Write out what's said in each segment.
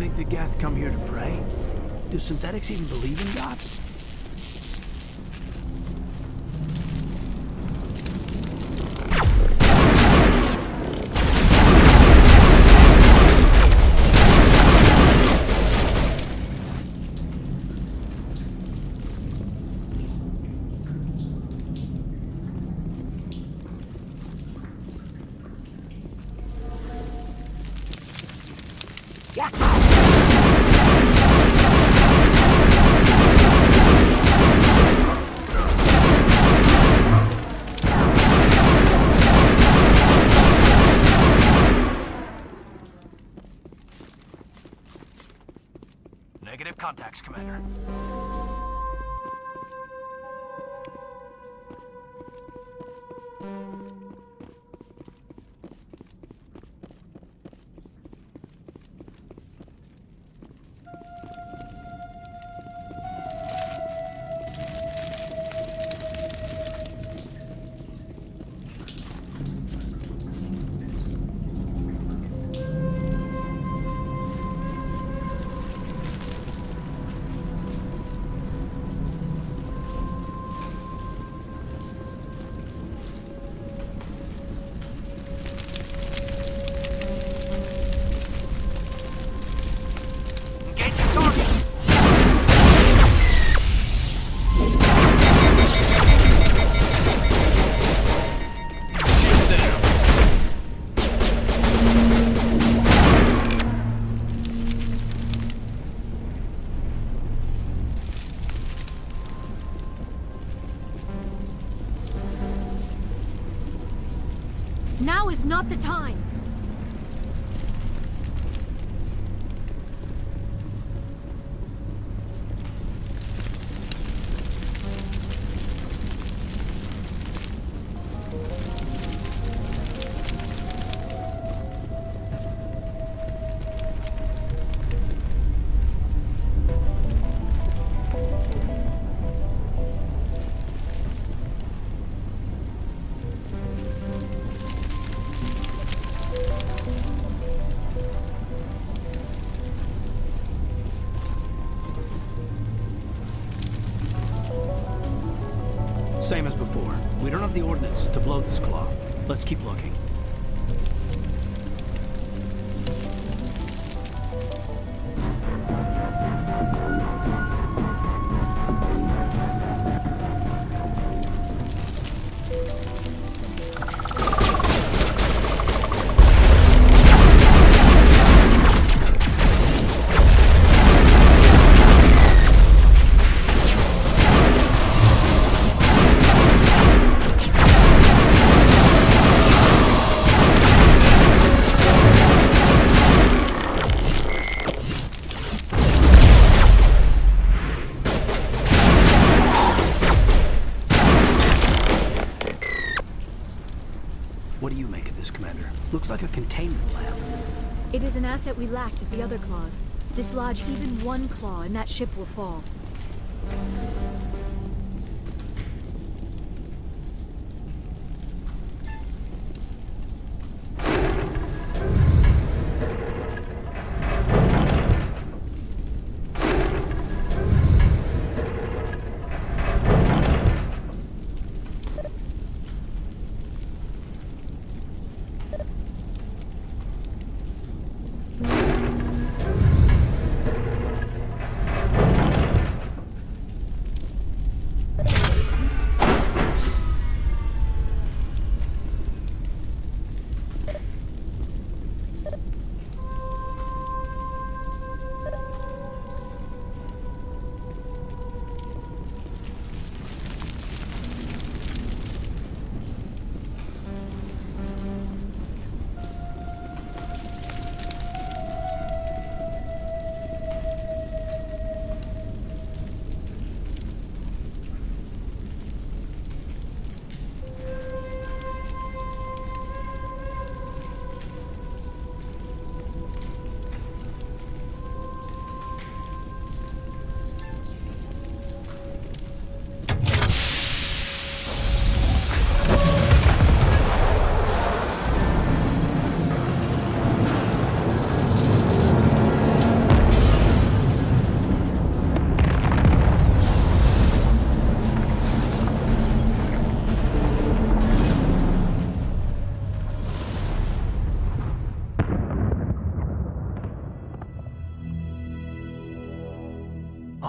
think the Geth come here to pray? Do synthetics even believe in God? Negative contacts, Commander. Now is not the time! Same as before. We don't have the ordnance to blow this claw. Let's keep looking. What do you make of this, Commander? Looks like a containment lab. It is an asset we lacked at the other claws. Dislodge even one claw and that ship will fall.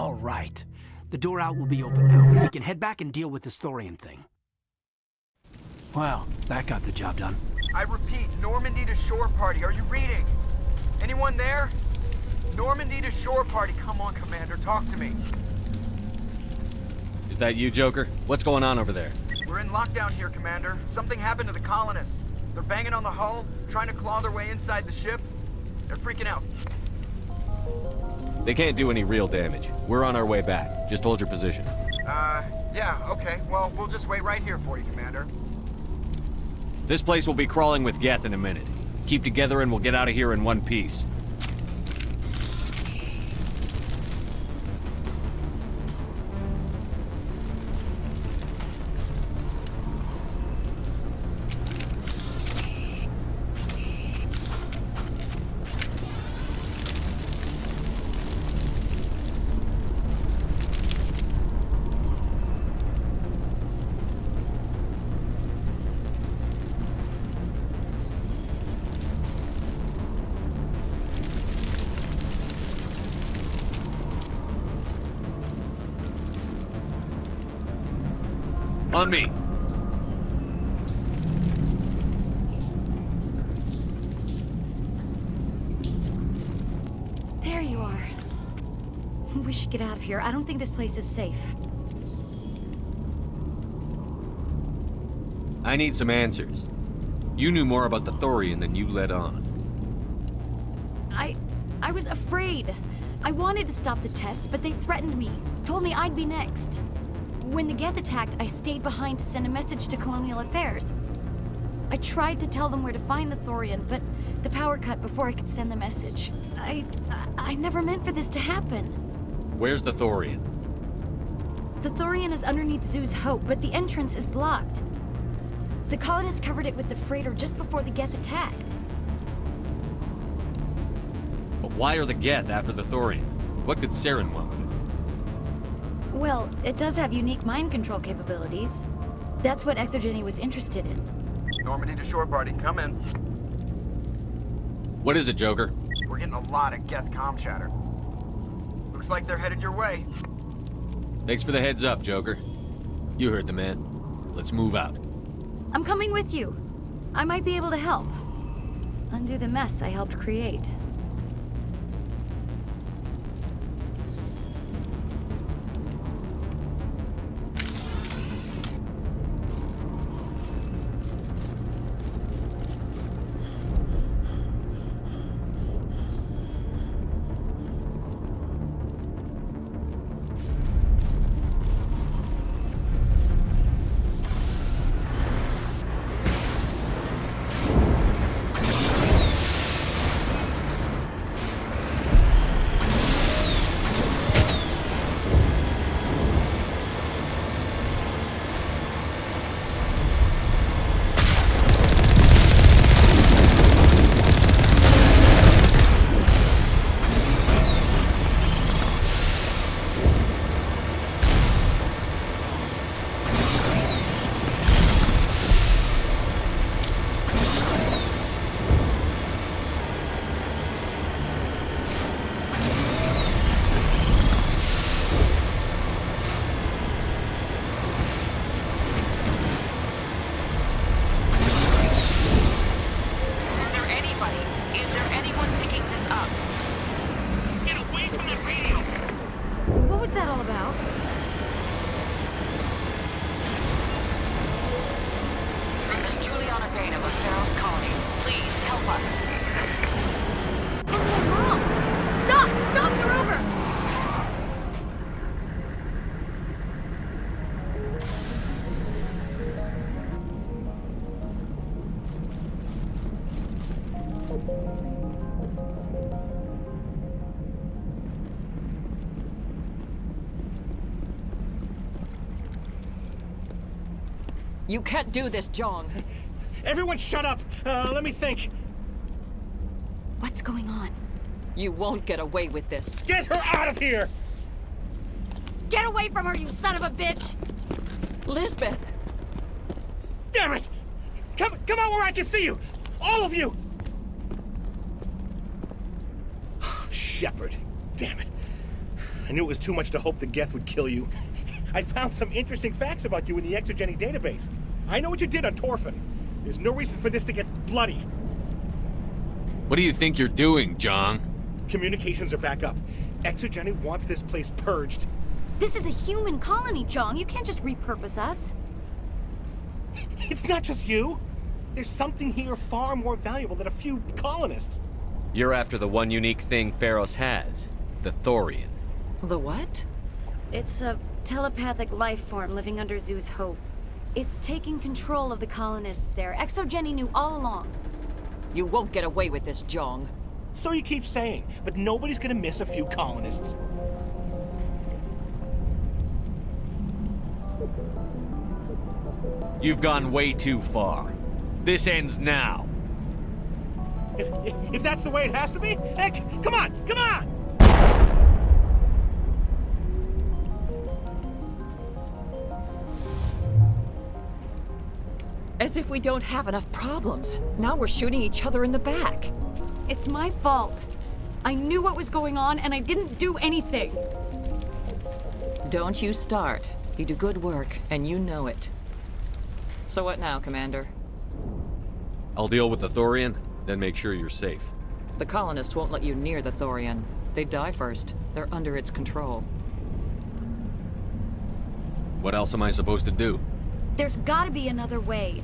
All right. The door out will be open now. We can head back and deal with this thorium thing. Well, that got the job done. I repeat, Normandy to shore party. Are you reading? Anyone there? Normandy to shore party. Come on, Commander, talk to me. Is that you, Joker? What's going on over there? We're in lockdown here, Commander. Something happened to the colonists. They're banging on the hull, trying to claw their way inside the ship. They're freaking out. They can't do any real damage. We're on our way back. Just hold your position. Yeah, okay. Well, we'll just wait right here for you, Commander. This place will be crawling with Geth in a minute. Keep together and we'll get out of here in one piece. On me. There you are. We should get out of here. I don't think this place is safe. I need some answers. You knew more about the Thorian than you let on. I was afraid. I wanted to stop the tests, but they threatened me. Told me I'd be next. When the Geth attacked, I stayed behind to send a message to Colonial Affairs. I tried to tell them where to find the Thorian, but the power cut before I could send the message. I never meant for this to happen. Where's the Thorian? The Thorian is underneath Zoo's Hope, but the entrance is blocked. The colonists covered it with the freighter just before the Geth attacked. But why are the Geth after the Thorian? What could Saren want with it? Well, it does have unique mind control capabilities. That's what Exogeny was interested in. Normandy to shore party, come in. What is it, Joker? We're getting a lot of Geth comm chatter. Looks like they're headed your way. Thanks for the heads up, Joker. You heard the man. Let's move out. I'm coming with you. I might be able to help. Undo the mess I helped create. You can't do this, Jong. Everyone shut up! Let me think. What's going on? You won't get away with this. Get her out of here! Get away from her, you son of a bitch! Lisbeth! Damn it! Come out where I can see you! All of you! Shepard, damn it. I knew it was too much to hope the Geth would kill you. I found some interesting facts about you in the exogenic database. I know what you did on Torfin. There's no reason for this to get bloody. What do you think you're doing, Jong? Communications are back up. Exogenic wants this place purged. This is a human colony, Jong. You can't just repurpose us. It's not just you. There's something here far more valuable than a few colonists. You're after the one unique thing Pharos has, the Thorian. The what? It's a telepathic life form living under Zoo's hope. It's taking control of the colonists there. Exogeny knew all along. You won't get away with this, Jong. So you keep saying, but nobody's gonna miss a few colonists. You've gone way too far. This ends now. If that's the way it has to be, heck, come on, come on! As if we don't have enough problems. Now we're shooting each other in the back. It's my fault. I knew what was going on and I didn't do anything. Don't you start. You do good work, and you know it. So what now, Commander? I'll deal with the Thorian, then make sure you're safe. The colonists won't let you near the Thorian. They die first. They're under its control. What else am I supposed to do? There's gotta be another way.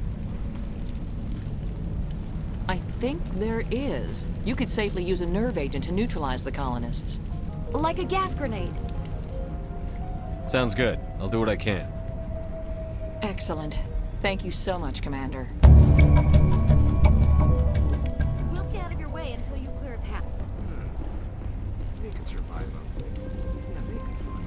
I think there is. You could safely use a nerve agent to neutralize the colonists. Like a gas grenade. Sounds good. I'll do what I can. Excellent. Thank you so much, Commander. We'll stay out of your way until you clear a path. They could survive up there. Yeah, they could find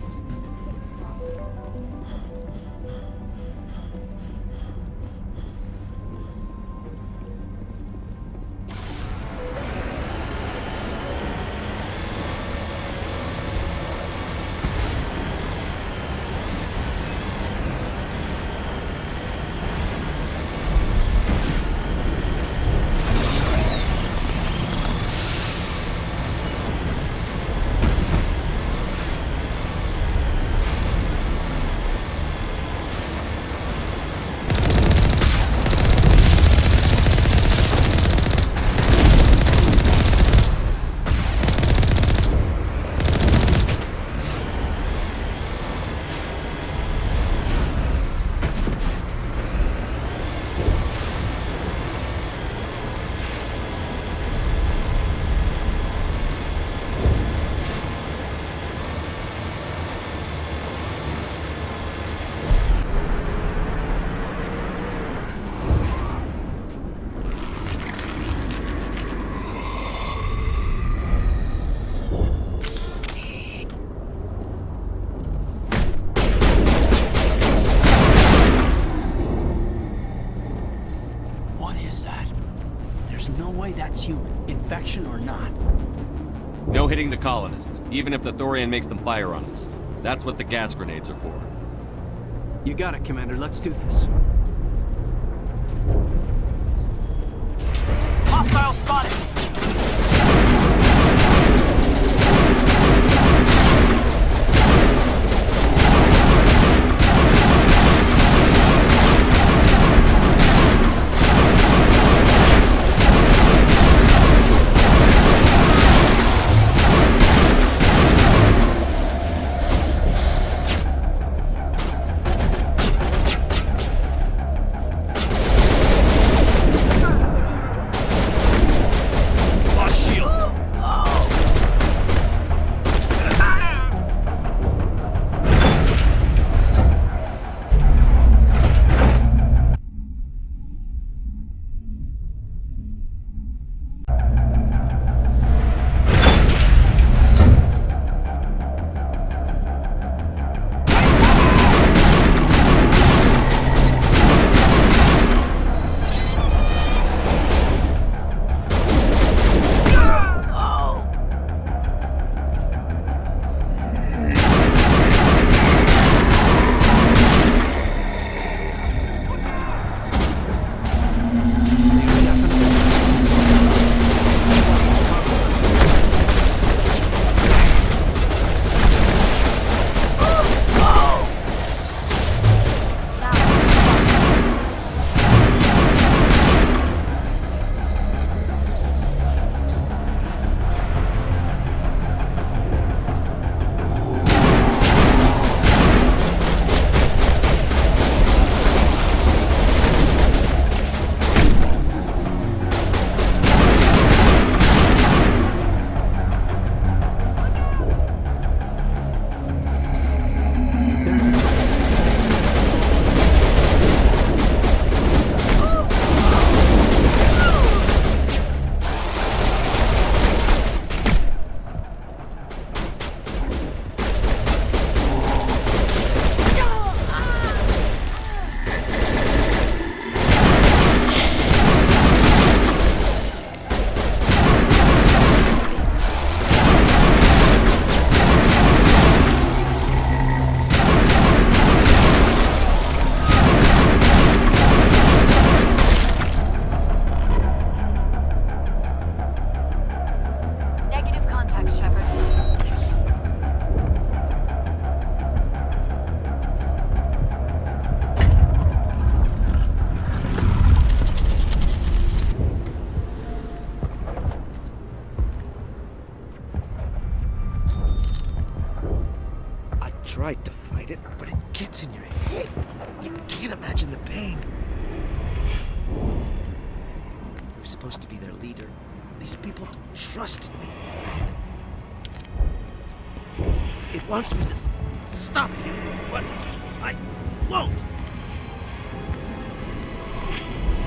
that's human, infection or not. No hitting the colonists, even if the Thorian makes them fire on us. That's what the gas grenades are for. You got it, Commander. Let's do this. Hostile spotted! contacts, Shepard. I tried to fight it, but it gets in your head. You can't imagine the pain. You're supposed to be their leader. These people trusted me. It wants me to stop you, but I won't.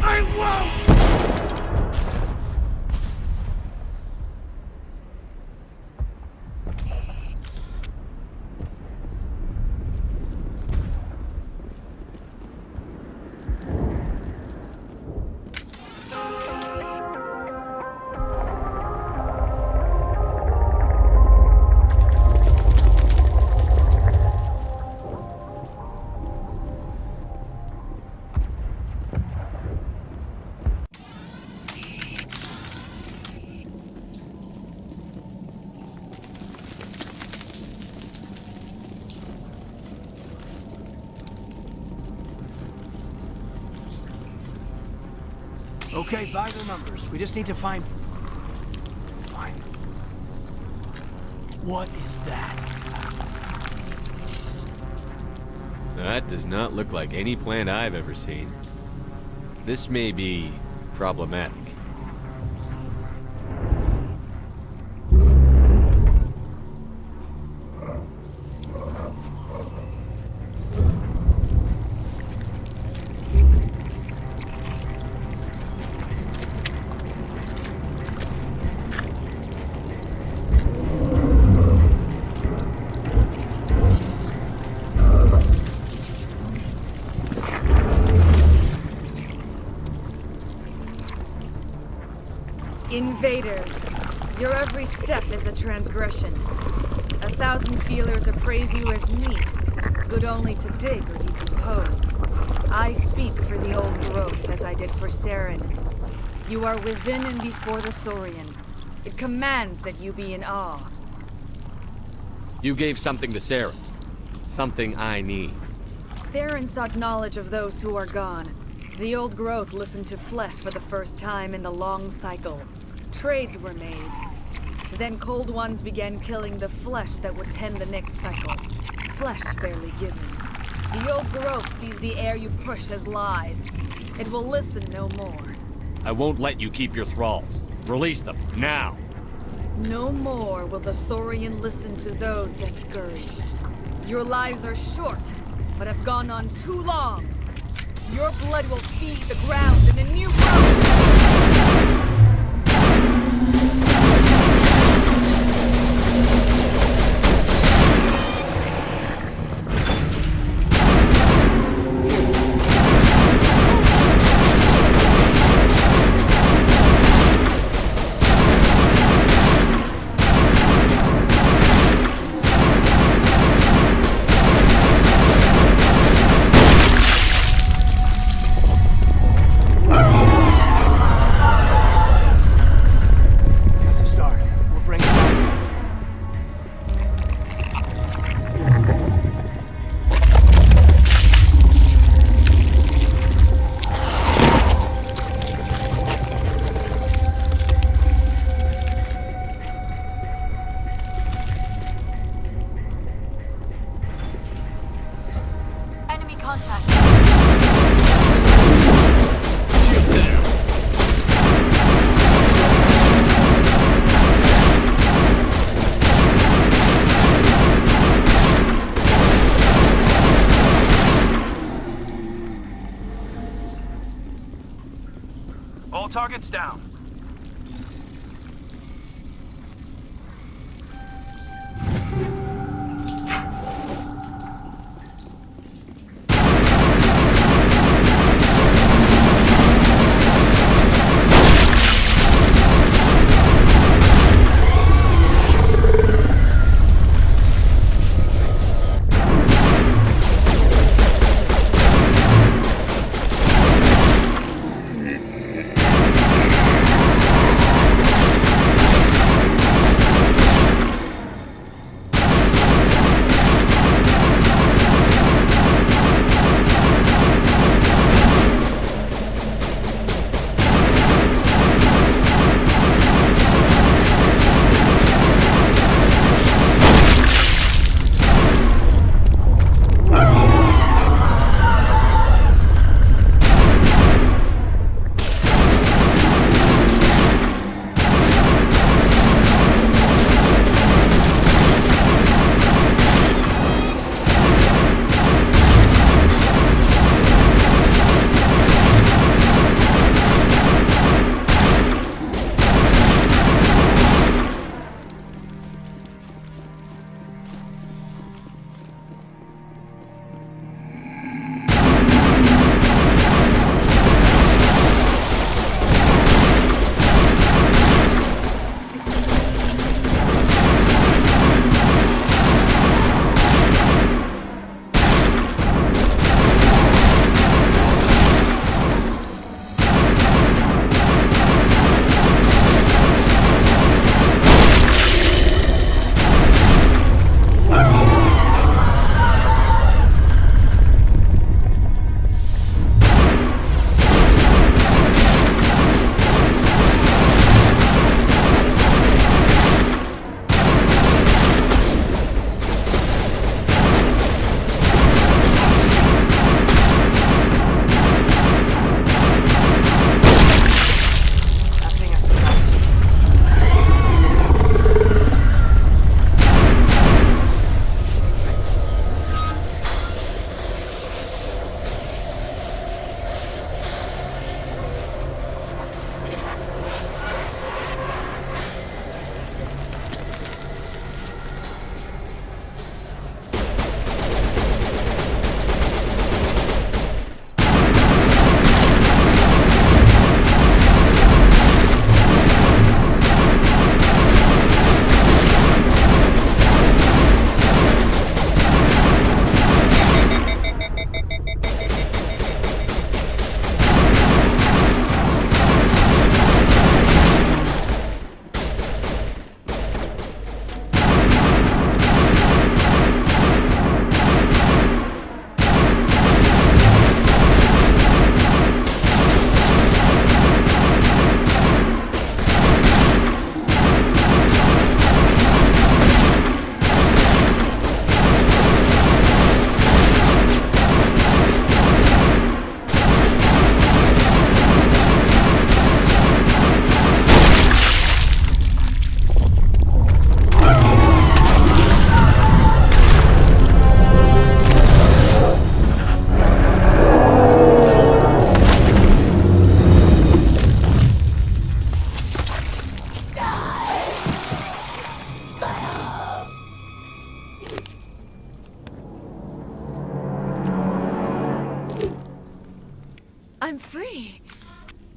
I won't! Okay, by the numbers. We just need to find... What is that? That does not look like any plant I've ever seen. This may be problematic. Invaders, your every step is a transgression. 1,000 feelers appraise you as meat, good only to dig or decompose. I speak for the old growth as I did for Saren. You are within and before the Thorian. It commands that you be in awe. You gave something to Sarah. Something I need. Saren sought knowledge of those who are gone. The old growth listened to flesh for the first time in the long cycle. Trades were made. Then cold ones began killing the flesh that would tend the next cycle. Flesh fairly given. The old growth sees the air you push as lies. It will listen no more. I won't let you keep your thralls. Release them, now! No more will the Thorian listen to those that scurry. Your lives are short, but have gone on too long. Your blood will feed the ground in a new growth! All targets down.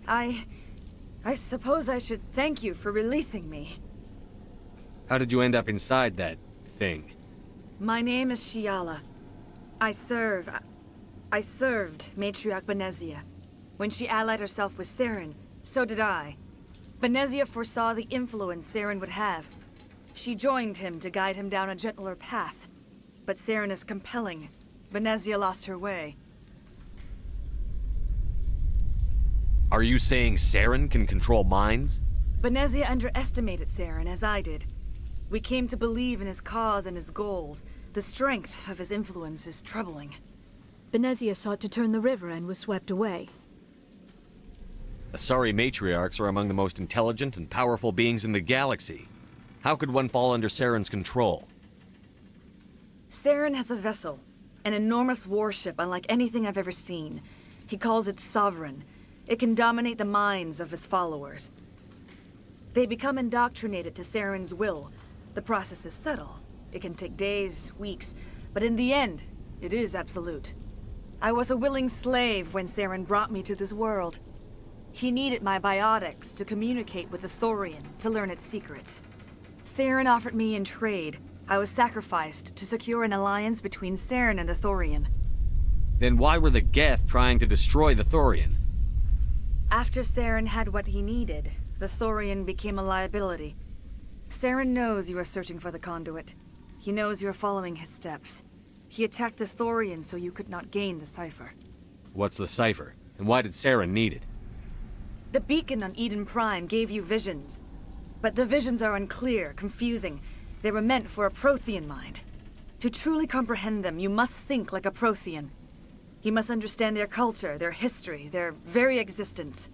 I suppose I should thank you for releasing me. How did you end up inside that thing? My name is Shiala. I served Matriarch Benezia. When she allied herself with Saren, so did I. Benezia foresaw the influence Saren would have. She joined him to guide him down a gentler path. But Saren is compelling. Benezia lost her way. Are you saying Saren can control minds? Benezia underestimated Saren, as I did. We came to believe in his cause and his goals. The strength of his influence is troubling. Benezia sought to turn the river and was swept away. Asari matriarchs are among the most intelligent and powerful beings in the galaxy. How could one fall under Saren's control? Saren has a vessel, an enormous warship unlike anything I've ever seen. He calls it Sovereign. It can dominate the minds of his followers. They become indoctrinated to Saren's will. The process is subtle. It can take days, weeks, but in the end, it is absolute. I was a willing slave when Saren brought me to this world. He needed my biotics to communicate with the Thorian, to learn its secrets. Saren offered me in trade. I was sacrificed to secure an alliance between Saren and the Thorian. Then why were the Geth trying to destroy the Thorian? After Saren had what he needed, the Thorian became a liability. Saren knows you are searching for the conduit. He knows you are following his steps. He attacked the Thorian so you could not gain the cipher. What's the cipher? And why did Saren need it? The beacon on Eden Prime gave you visions. But the visions are unclear, confusing. They were meant for a Prothean mind. To truly comprehend them, you must think like a Prothean. You must understand their culture, their history, their very existence.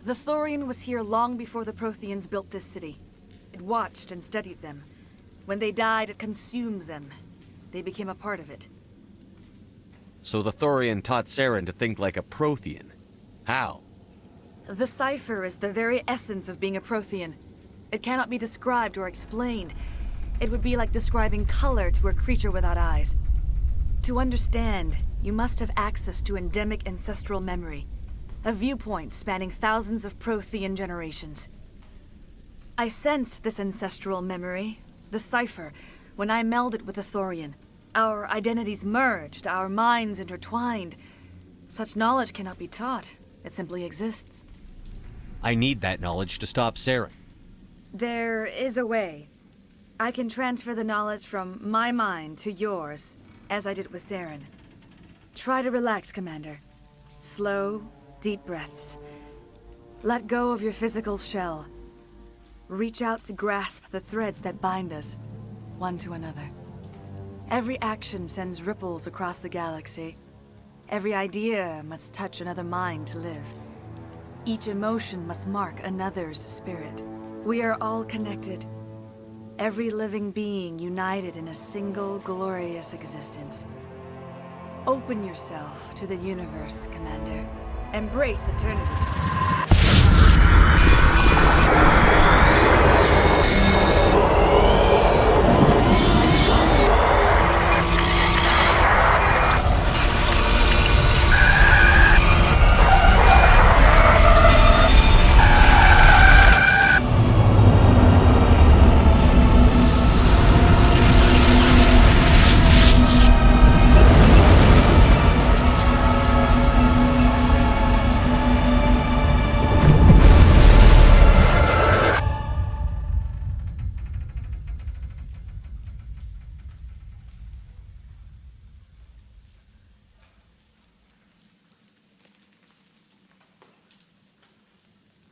The Thorian was here long before the Protheans built this city. It watched and studied them. When they died, it consumed them. They became a part of it. So the Thorian taught Saren to think like a Prothean. How? The cipher is the very essence of being a Prothean. It cannot be described or explained. It would be like describing color to a creature without eyes. To understand, you must have access to endemic ancestral memory, a viewpoint spanning thousands of Prothean generations. I sensed this ancestral memory, the cipher, when I melded with the Thorian. Our identities merged, our minds intertwined. Such knowledge cannot be taught. It simply exists. I need that knowledge to stop Saren. There is a way. I can transfer the knowledge from my mind to yours, as I did with Saren. Try to relax, Commander. Slow, deep breaths. Let go of your physical shell. Reach out to grasp the threads that bind us, one to another. Every action sends ripples across the galaxy. Every idea must touch another mind to live. Each emotion must mark another's spirit. We are all connected. Every living being united in a single glorious existence. Open yourself to the universe, Commander. Embrace eternity.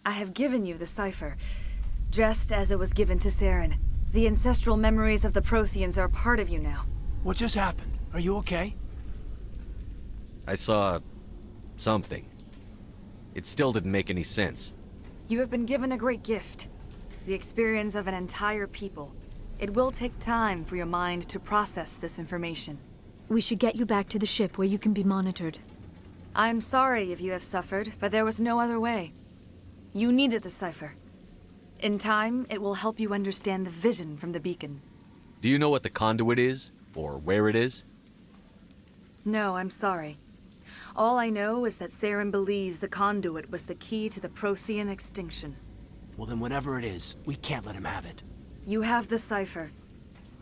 I have given you the cipher, just as it was given to Saren. The ancestral memories of the Protheans are part of you now. What just happened? Are you okay? I saw something. It still didn't make any sense. You have been given a great gift. The experience of an entire people. It will take time for your mind to process this information. We should get you back to the ship where you can be monitored. I'm sorry if you have suffered, but there was no other way. You needed the cipher. In time, it will help you understand the vision from the beacon. Do you know what the conduit is? Or where it is? No, I'm sorry. All I know is that Saren believes the conduit was the key to the Prothean extinction. Well, then whatever it is, we can't let him have it. You have the cipher.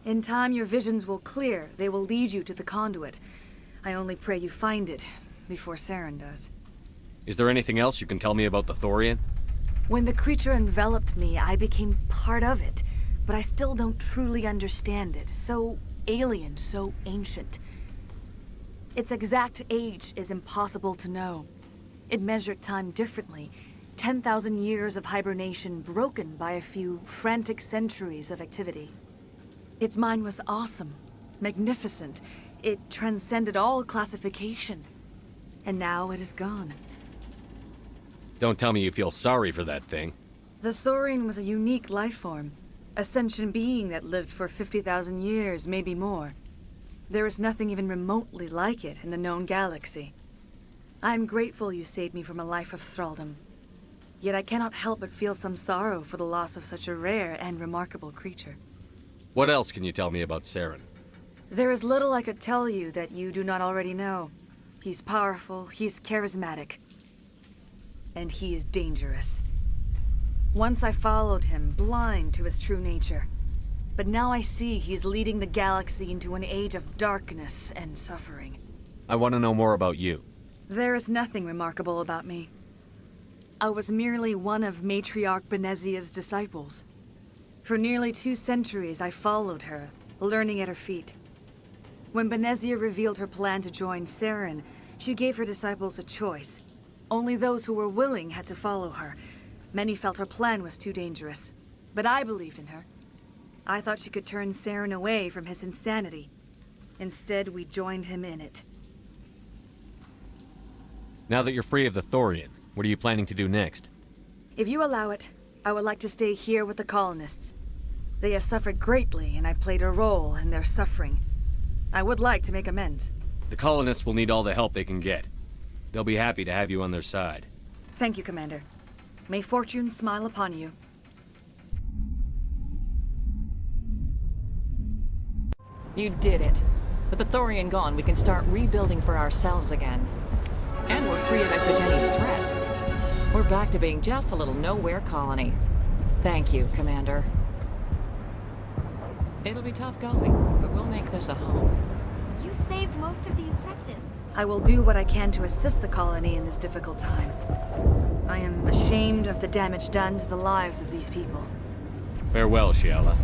In time, your visions will clear. They will lead you to the conduit. I only pray you find it before Saren does. Is there anything else you can tell me about the Thorian? When the creature enveloped me, I became part of it, but I still don't truly understand it. So alien, so ancient. Its exact age is impossible to know. It measured time differently. 10,000 years of hibernation broken by a few frantic centuries of activity. Its mind was awesome, magnificent. It transcended all classification. And now it is gone. Don't tell me you feel sorry for that thing. The Thorian was a unique life form. A sentient being that lived for 50,000 years, maybe more. There is nothing even remotely like it in the known galaxy. I am grateful you saved me from a life of thraldom. Yet I cannot help but feel some sorrow for the loss of such a rare and remarkable creature. What else can you tell me about Saren? There is little I could tell you that you do not already know. He's powerful, he's charismatic. And he is dangerous. Once I followed him, blind to his true nature. But now I see he's leading the galaxy into an age of darkness and suffering. I want to know more about you. There is nothing remarkable about me. I was merely one of Matriarch Benezia's disciples. For nearly 2 centuries I followed her, learning at her feet. When Benezia revealed her plan to join Saren, she gave her disciples a choice. Only those who were willing had to follow her. Many felt her plan was too dangerous, but I believed in her. I thought she could turn Saren away from his insanity. Instead, we joined him in it. Now that you're free of the Thorian, what are you planning to do next? If you allow it, I would like to stay here with the colonists. They have suffered greatly, and I played a role in their suffering. I would like to make amends. The colonists will need all the help they can get. They'll be happy to have you on their side. Thank you, Commander. May fortune smile upon you. You did it. With the Thorian gone, we can start rebuilding for ourselves again. And we're free of Exogeni's threats. We're back to being just a little nowhere colony. Thank you, Commander. It'll be tough going, but we'll make this a home. You saved most of the infected. I will do what I can to assist the colony in this difficult time. I am ashamed of the damage done to the lives of these people. Farewell, Shiala.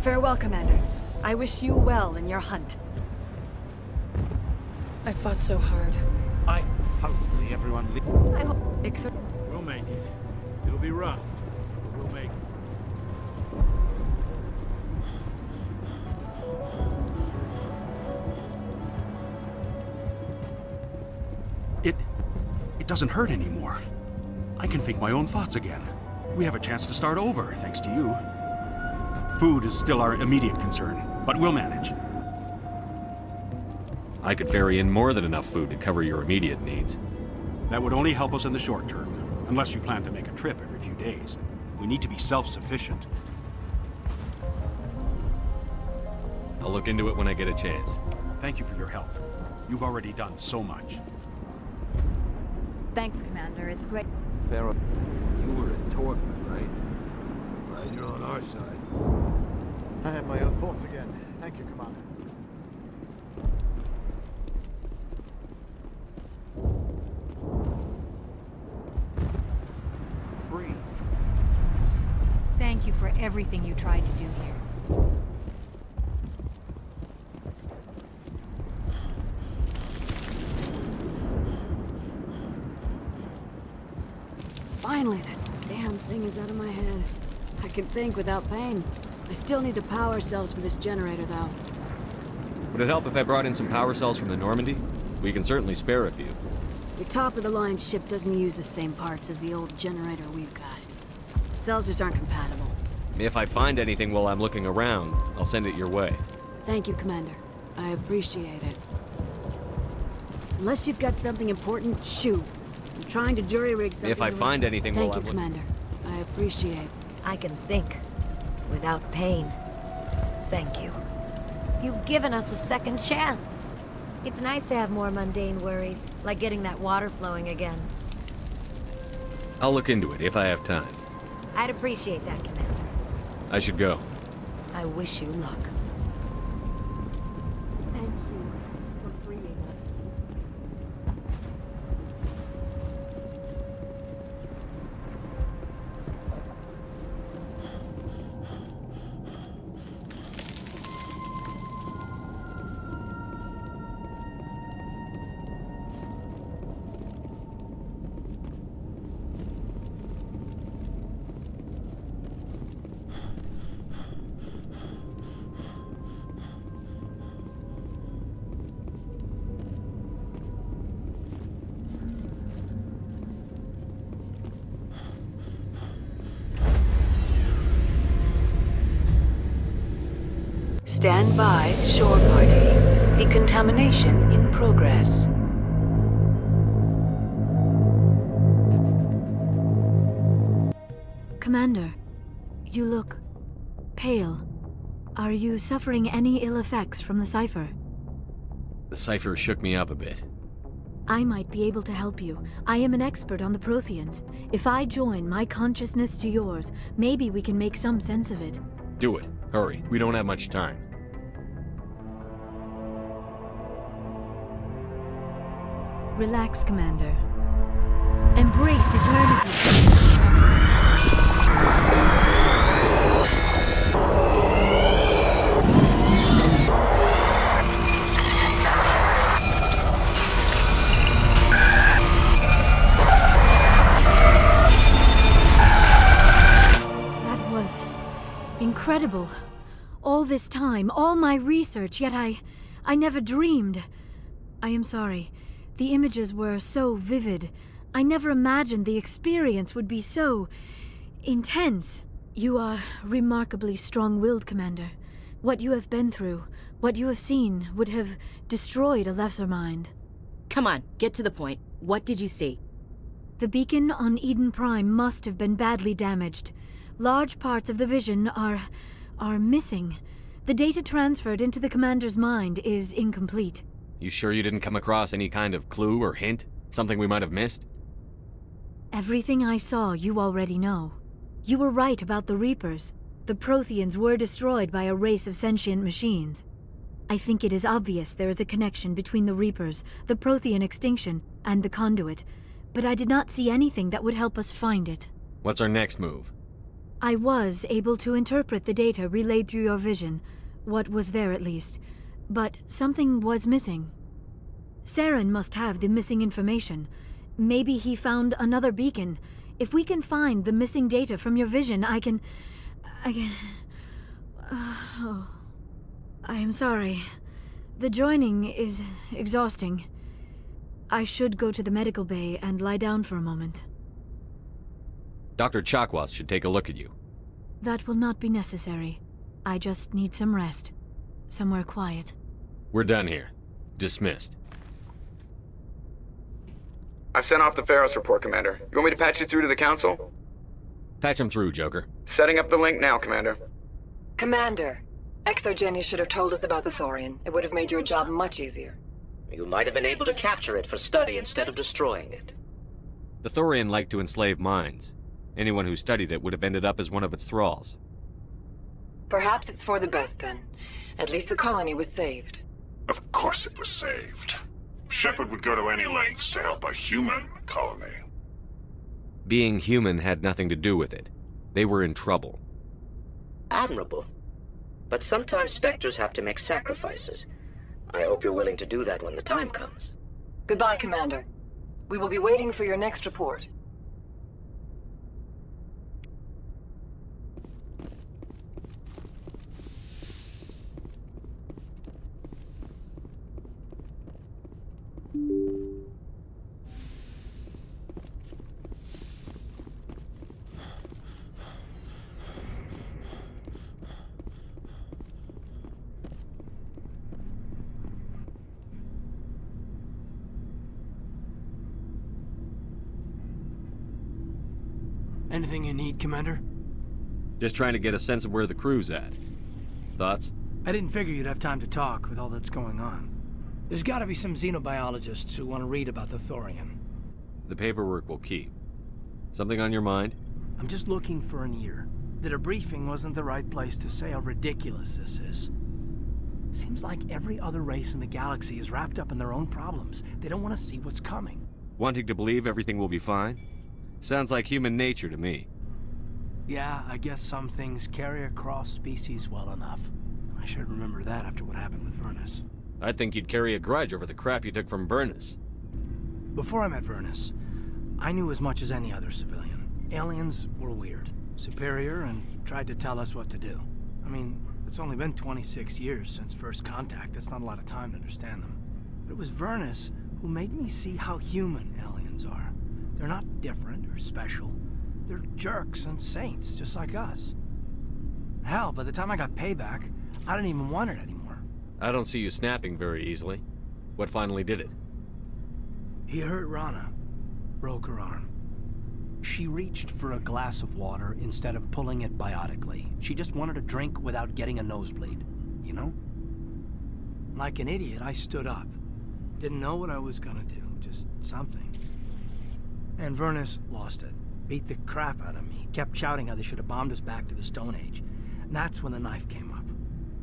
Farewell, Commander. I wish you well in your hunt. I fought so hard. Hopefully everyone... I hope... We'll make it. It'll be rough, but we'll make it. It doesn't hurt anymore. I can think my own thoughts again. We have a chance to start over, thanks to you. Food is still our immediate concern, but we'll manage. I could ferry in more than enough food to cover your immediate needs. That would only help us in the short term, unless you plan to make a trip every few days. We need to be self-sufficient. I'll look into it when I get a chance. Thank you for your help. You've already done so much. Thanks, Commander. It's great. Pharaoh, you were a Torfman, right? Glad you're on our side. I have my own thoughts again. Thank you, Commander. Free. Thank you for everything you tried to do here. Finally, that damn thing is out of my head. I can think without pain. I still need the power cells for this generator, though. Would it help if I brought in some power cells from the Normandy? We can certainly spare a few. Your top-of-the-line ship doesn't use the same parts as the old generator we've got. The cells just aren't compatible. If I find anything while I'm looking around, I'll send it your way. Thank you, Commander. I appreciate it. Unless you've got something important, shoot. I'm trying to jury-rig something. If I find anything while I'm Thank you, Commander. I appreciate. I can think without pain. Thank you. You've given us a second chance. It's nice to have more mundane worries, like getting that water flowing again. I'll look into it if I have time. I'd appreciate that, Commander. I should go. I wish you luck. Thank you for freeing us. Stand by, shore party. Decontamination in progress. Commander, you look pale. Are you suffering any ill effects from the cipher? The cipher shook me up a bit. I might be able to help you. I am an expert on the Protheans. If I join my consciousness to yours, maybe we can make some sense of it. Do it. Hurry. We don't have much time. Relax, Commander. Embrace eternity. That was incredible. All this time, all my research, yet I never dreamed. I am sorry. The images were so vivid. I never imagined the experience would be so intense. You are remarkably strong-willed, Commander. What you have been through, what you have seen, would have destroyed a lesser mind. Come on, get to the point. What did you see? The beacon on Eden Prime must have been badly damaged. Large parts of the vision are missing. The data transferred into the Commander's mind is incomplete. You sure you didn't come across any kind of clue or hint? Something we might have missed? Everything I saw you already know. You were right about the Reapers. The Protheans were destroyed by a race of sentient machines. I think it is obvious there is a connection between the Reapers, the Prothean extinction, and the Conduit, but I did not see anything that would help us find it. What's our next move? I was able to interpret the data relayed through your vision, what was there at least, but something was missing. Saren must have the missing information. Maybe he found another beacon. If we can find the missing data from your vision, I can... Oh, I am sorry. The joining is exhausting. I should go to the medical bay and lie down for a moment. Dr. Chakwas should take a look at you. That will not be necessary. I just need some rest. Somewhere quiet. We're done here. Dismissed. I've sent off the Pharos report, Commander. You want me to patch you through to the Council? Patch him through, Joker. Setting up the link now, Commander. Commander, Exogeny should have told us about the Thorian. It would have made your job much easier. You might have been able to capture it for study instead of destroying it. The Thorian liked to enslave minds. Anyone who studied it would have ended up as one of its thralls. Perhaps it's for the best then. At least the colony was saved. Of course it was saved. Shepard would go to any lengths to help a human colony. Being human had nothing to do with it. They were in trouble. Admirable. But sometimes Spectres have to make sacrifices. I hope you're willing to do that when the time comes. Goodbye, Commander. We will be waiting for your next report. Anything you need, Commander? Just trying to get a sense of where the crew's at. Thoughts? I didn't figure you'd have time to talk with all that's going on. There's gotta be some xenobiologists who want to read about the Thorian. The paperwork will keep. Something on your mind? I'm just looking for an ear. The debriefing wasn't the right place to say how ridiculous this is. Seems like every other race in the galaxy is wrapped up in their own problems. They don't want to see what's coming. Wanting to believe everything will be fine? Sounds like human nature to me. Yeah, I guess some things carry across species well enough. I should remember that after what happened with Vernus. I'd think you'd carry a grudge over the crap you took from Vernus. Before I met Vernus, I knew as much as any other civilian. Aliens were weird, superior, and tried to tell us what to do. I mean, it's only been 26 years since first contact. That's not a lot of time to understand them. But it was Vernus who made me see how human aliens are. They're not different or special. They're jerks and saints, just like us. Hell, by the time I got payback, I didn't even want it anymore. I don't see you snapping very easily. What finally did it? He hurt Rana. Broke her arm. She reached for a glass of water instead of pulling it biotically. She just wanted a drink without getting a nosebleed, you know? Like an idiot, I stood up. Didn't know what I was gonna do, just something. And Vernus lost it. Beat the crap out of me. Kept shouting how they should have bombed us back to the Stone Age. And that's when the knife came up.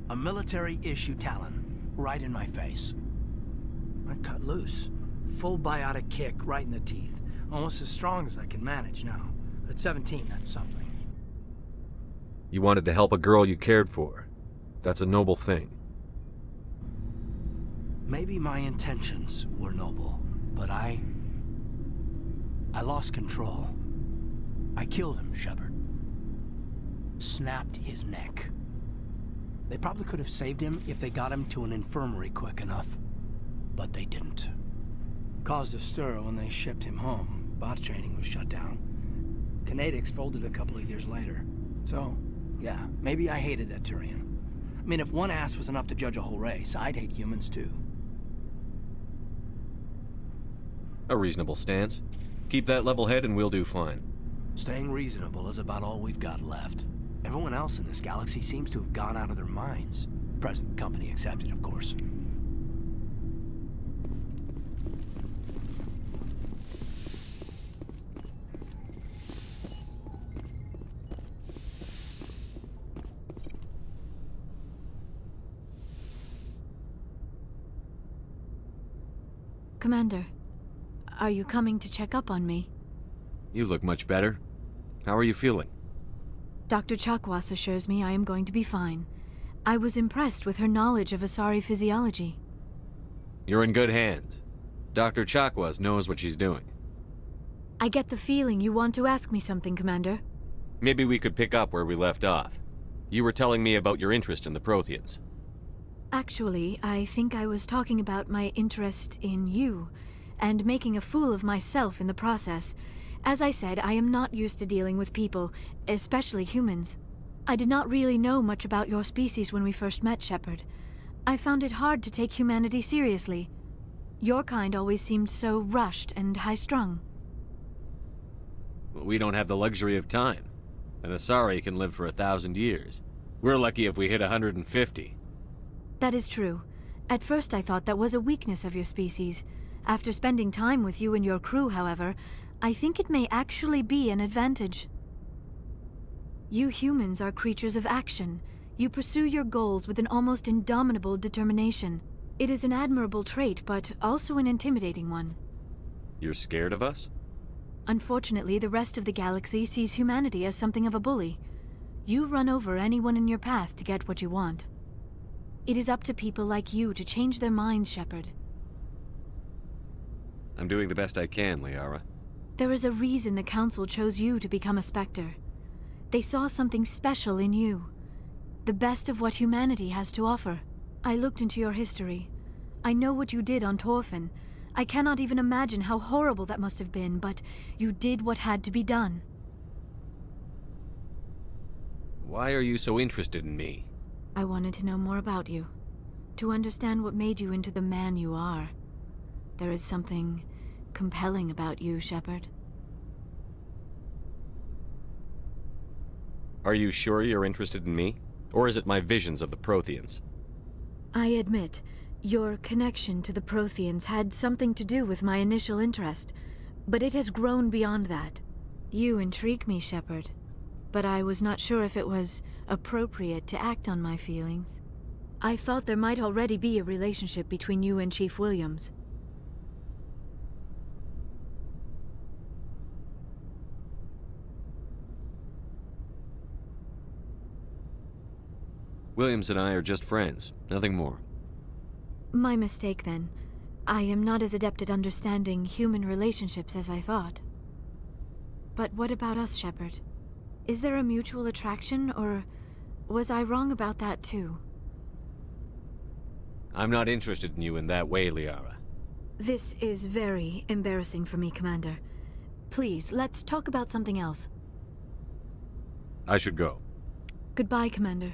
A military-issue talon, right in my face. I cut loose. Full biotic kick right in the teeth. Almost as strong as I can manage now. But at 17, that's something. You wanted to help a girl you cared for. That's a noble thing. Maybe my intentions were noble, but I lost control. I killed him, Shepard. Snapped his neck. They probably could have saved him if they got him to an infirmary quick enough. But they didn't. Caused a stir when they shipped him home. Bot training was shut down. Kinetics folded a couple of years later. So, yeah, maybe I hated that Turian. I mean, if one ass was enough to judge a whole race, I'd hate humans too. A reasonable stance. Keep that level head and we'll do fine. Staying reasonable is about all we've got left. Everyone else in this galaxy seems to have gone out of their minds. Present company accepted, of course. Commander, are you coming to check up on me? You look much better. How are you feeling? Dr. Chakwas assures me I am going to be fine. I was impressed with her knowledge of Asari physiology. You're in good hands. Dr. Chakwas knows what she's doing. I get the feeling you want to ask me something, Commander. Maybe we could pick up where we left off. You were telling me about your interest in the Protheans. Actually, I think I was talking about my interest in you, and making a fool of myself in the process. As I said, I am not used to dealing with people, especially humans. I did not really know much about your species when we first met, Shepard. I found it hard to take humanity seriously. Your kind always seemed so rushed and high-strung. We don't have the luxury of time. An Asari can live for 1,000 years. We're lucky if we hit 150. That is true. At first I thought that was a weakness of your species. After spending time with you and your crew, however, I think it may actually be an advantage. You humans are creatures of action. You pursue your goals with an almost indomitable determination. It is an admirable trait, but also an intimidating one. You're scared of us? Unfortunately, the rest of the galaxy sees humanity as something of a bully. You run over anyone in your path to get what you want. It is up to people like you to change their minds, Shepard. I'm doing the best I can, Liara. There is a reason the Council chose you to become a Spectre. They saw something special in you. The best of what humanity has to offer. I looked into your history. I know what you did on Torfin. I cannot even imagine how horrible that must have been, but you did what had to be done. Why are you so interested in me? I wanted to know more about you. To understand what made you into the man you are. There is something compelling about you, Shepard. Are you sure you're interested in me? Or is it my visions of the Protheans? I admit, Your connection to the Protheans had something to do with my initial interest, but it has grown beyond that. You intrigue me, Shepard, but I was not sure if it was appropriate to act on my feelings. I thought there might already be a relationship between you and Chief Williams. Williams and I are just friends, nothing more. My mistake, then. I am not as adept at understanding human relationships as I thought. But what about us, Shepard? Is there a mutual attraction, or was I wrong about that too? I'm not interested in you in that way, Liara. This is very embarrassing for me, Commander. Please, let's talk about something else. I should go. Goodbye, Commander.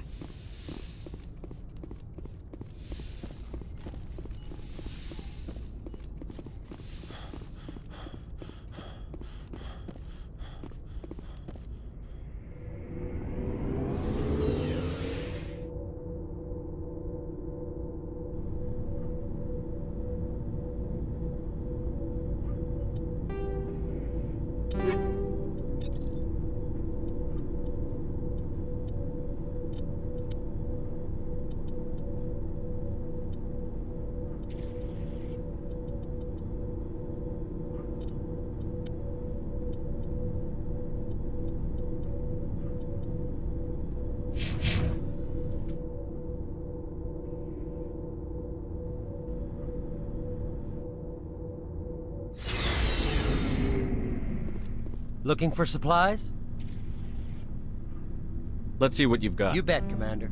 Looking for supplies? Let's see what you've got. You bet, Commander.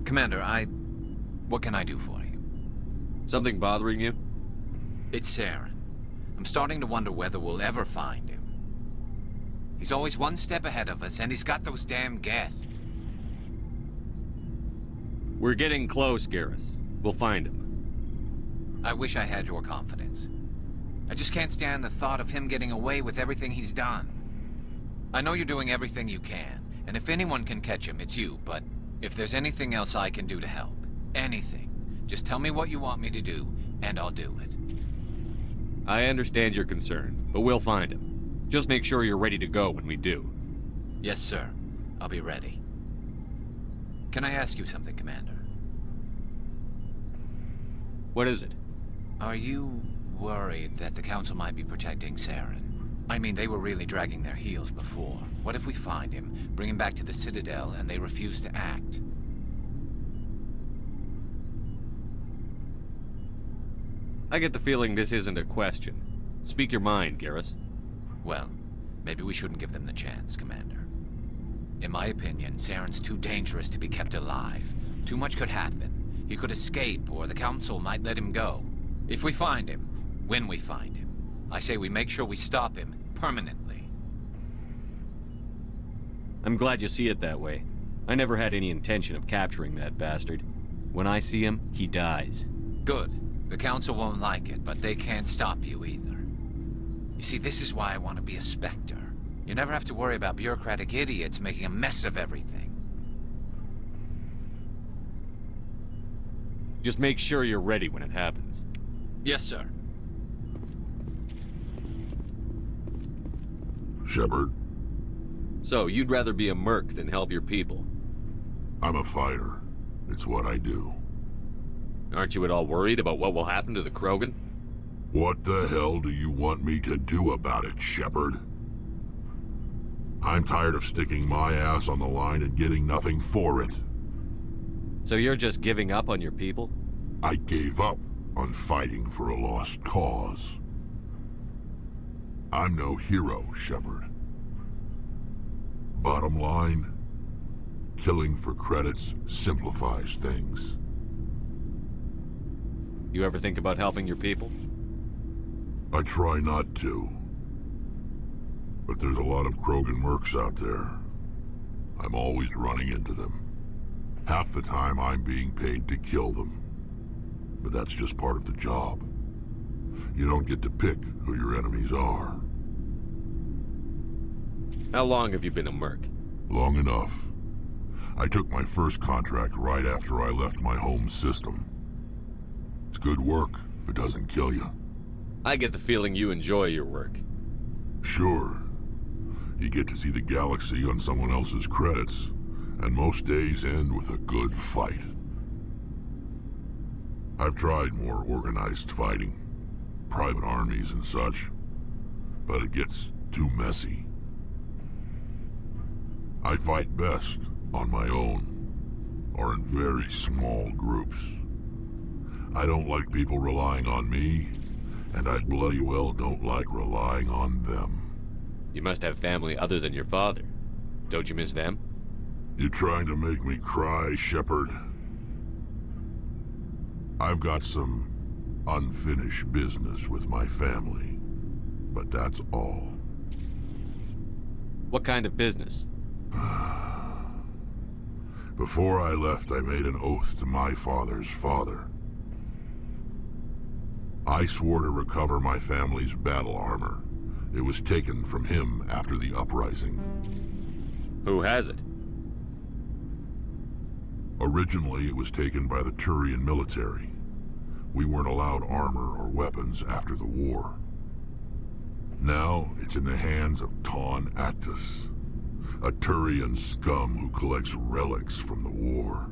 Commander, what can I do for you? Something bothering you? It's Saren. I'm starting to wonder whether we'll ever find him. He's always one step ahead of us, and he's got those damn Geth. We're getting close, Garrus. We'll find him. I wish I had your confidence. I just can't stand the thought of him getting away with everything he's done. I know you're doing everything you can, and if anyone can catch him, it's you, but if there's anything else I can do to help, anything, just tell me what you want me to do, and I'll do it. I understand your concern, but we'll find him. Just make sure you're ready to go when we do. Yes, sir. I'll be ready. Can I ask you something, Commander? What is it? Are you worried that the Council might be protecting Saren? I mean, they were really dragging their heels before. What if we find him, bring him back to the Citadel, and they refuse to act? I get the feeling this isn't a question. Speak your mind, Garrus. Well, maybe we shouldn't give them the chance, Commander. In my opinion, Saren's too dangerous to be kept alive. Too much could happen. He could escape, or the Council might let him go. If we find him, when we find him, I say we make sure we stop him permanently. I'm glad you see it that way. I never had any intention of capturing that bastard. When I see him, he dies. Good. The Council won't like it, but they can't stop you either. You see, this is why I want to be a Spectre. You never have to worry about bureaucratic idiots making a mess of everything. Just make sure you're ready when it happens. Yes, sir. Shepard? So, you'd rather be a merc than help your people? I'm a fighter. It's what I do. Aren't you at all worried about what will happen to the Krogan? What the hell do you want me to do about it, Shepard? I'm tired of sticking my ass on the line and getting nothing for it. So you're just giving up on your people? I gave up on fighting for a lost cause. I'm no hero, Shepard. Bottom line, killing for credits simplifies things. You ever think about helping your people? I try not to. But there's a lot of Krogan mercs out there. I'm always running into them. Half the time I'm being paid to kill them. But that's just part of the job. You don't get to pick who your enemies are. How long have you been a merc? Long enough. I took my first contract right after I left my home system. It's good work if it doesn't kill you. I get the feeling you enjoy your work. Sure. You get to see the galaxy on someone else's credits, and most days end with a good fight. I've tried more organized fighting, private armies and such, but it gets too messy. I fight best on my own, or in very small groups. I don't like people relying on me, and I bloody well don't like relying on them. You must have family other than your father. Don't you miss them? You trying to make me cry, Shepard? I've got some unfinished business with my family, but that's all. What kind of business? Before I left, I made an oath to my father's father. I swore to recover my family's battle armor. It was taken from him after the uprising. Who has it? Originally, it was taken by the Turian military. We weren't allowed armor or weapons after the war. Now, it's in the hands of Ton Actus, a Turian scum who collects relics from the war.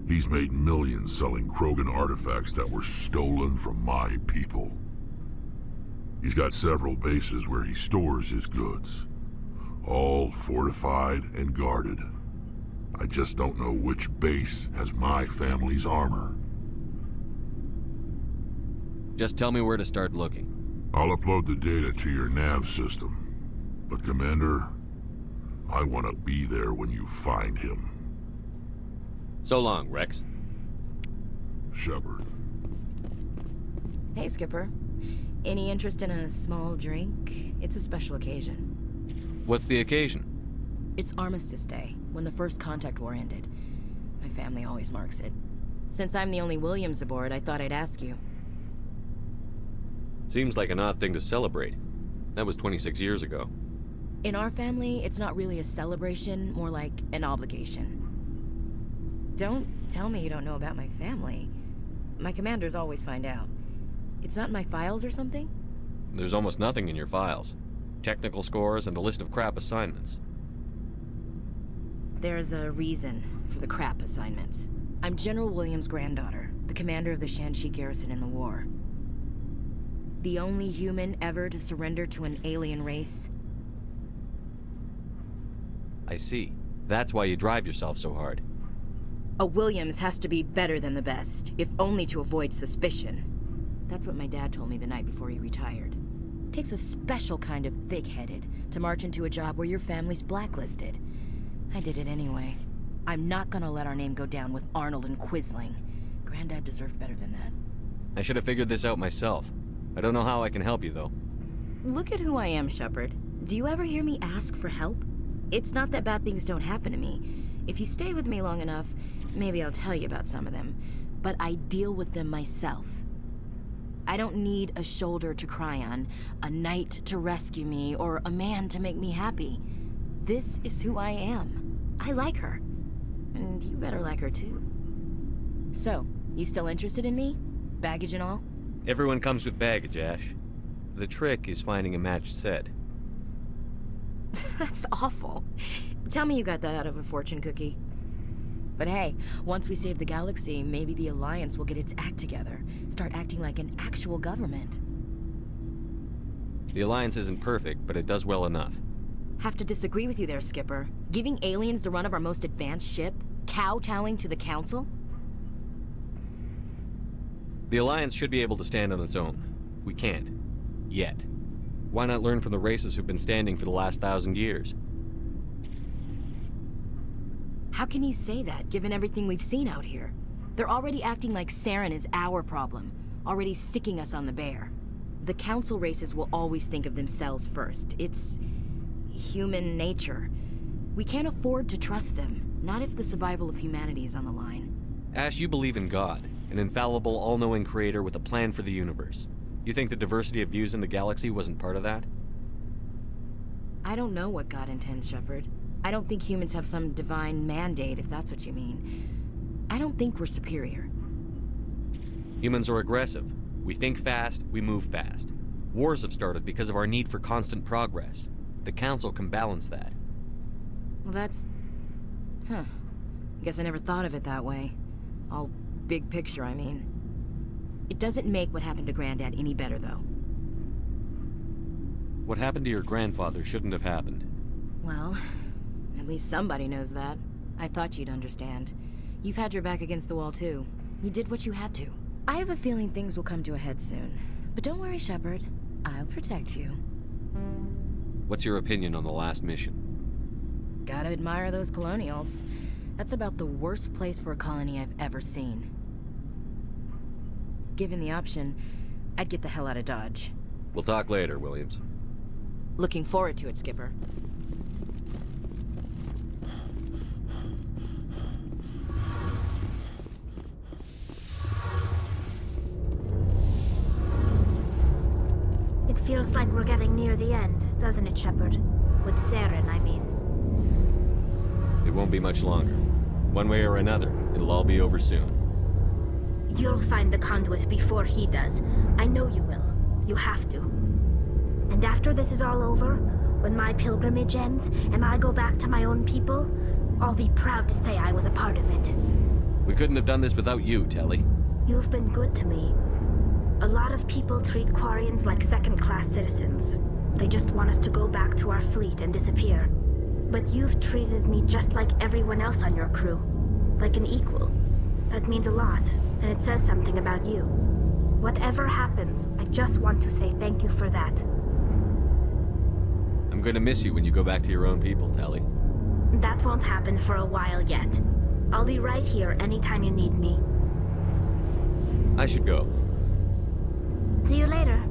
He's made millions selling Krogan artifacts that were stolen from my people. He's got several bases where he stores his goods, all fortified and guarded. I just don't know which base has my family's armor. Just tell me where to start looking. I'll upload the data to your nav system. But Commander, I want to be there when you find him. So long, Rex. Shepard. Hey, Skipper. Any interest in a small drink? It's a special occasion. What's the occasion? It's Armistice Day, when the First Contact War ended. My family always marks it. Since I'm the only Williams aboard, I thought I'd ask you. Seems like an odd thing to celebrate. That was 26 years ago. In our family, it's not really a celebration, more like an obligation. Don't tell me you don't know about my family. My commanders always find out. It's not in my files or something? There's almost nothing in your files. Technical scores and a list of crap assignments. There's a reason for the crap assignments. I'm General Williams' granddaughter, the commander of the Shanxi garrison in the war. The only human ever to surrender to an alien race. I see. That's why you drive yourself so hard. A Williams has to be better than the best, if only to avoid suspicion. That's what my dad told me the night before he retired. Takes a special kind of thick-headed to march into a job where your family's blacklisted. I did it anyway. I'm not gonna let our name go down with Arnold and Quisling. Granddad deserved better than that. I should have figured this out myself. I don't know how I can help you, though. Look at who I am, Shepard. Do you ever hear me ask for help? It's not that bad things don't happen to me. If you stay with me long enough, maybe I'll tell you about some of them. But I deal with them myself. I don't need a shoulder to cry on, a knight to rescue me, or a man to make me happy. This is who I am. I like her. And you better like her too. So, you still interested in me? Baggage and all? Everyone comes with baggage, Ash. The trick is finding a matched set. That's awful. Tell me you got that out of a fortune cookie. But hey, once we save the galaxy, maybe the Alliance will get its act together. Start acting like an actual government. The Alliance isn't perfect, but it does well enough. Have to disagree with you there, Skipper. Giving aliens the run of our most advanced ship? Kowtowing to the Council? The Alliance should be able to stand on its own. We can't. Yet. Why not learn from the races who've been standing for the last 1,000 years? How can you say that, given everything we've seen out here? They're already acting like Saren is our problem, already sticking us on the bear. The Council races will always think of themselves first. It's human nature. We can't afford to trust them, not if the survival of humanity is on the line. Ash, you believe in God, an infallible, all-knowing creator with a plan for the universe. You think the diversity of views in the galaxy wasn't part of that? I don't know what God intends, Shepard. I don't think humans have some divine mandate, if that's what you mean. I don't think we're superior. Humans are aggressive. We think fast, we move fast. Wars have started because of our need for constant progress. The Council can balance that. Well, that's... I guess I never thought of it that way. All big picture, I mean. It doesn't make what happened to Granddad any better, though. What happened to your grandfather shouldn't have happened. Well, at least somebody knows that. I thought you'd understand. You've had your back against the wall, too. You did what you had to. I have a feeling things will come to a head soon. But don't worry, Shepard. I'll protect you. What's your opinion on the last mission? Gotta admire those colonials. That's about the worst place for a colony I've ever seen. Given the option, I'd get the hell out of Dodge. We'll talk later, Williams. Looking forward to it, Skipper. It feels like we're getting near the end, doesn't it, Shepard? With Saren, I mean. It won't be much longer. One way or another, it'll all be over soon. You'll find the conduit before he does. I know you will. You have to. And after this is all over, when my pilgrimage ends and I go back to my own people, I'll be proud to say I was a part of it. We couldn't have done this without you, Telly. You've been good to me. A lot of people treat Quarians like second-class citizens. They just want us to go back to our fleet and disappear. But you've treated me just like everyone else on your crew. Like an equal. That means a lot, and it says something about you. Whatever happens, I just want to say thank you for that. I'm going to miss you when you go back to your own people, Telly. That won't happen for a while yet. I'll be right here anytime you need me. I should go. See you later.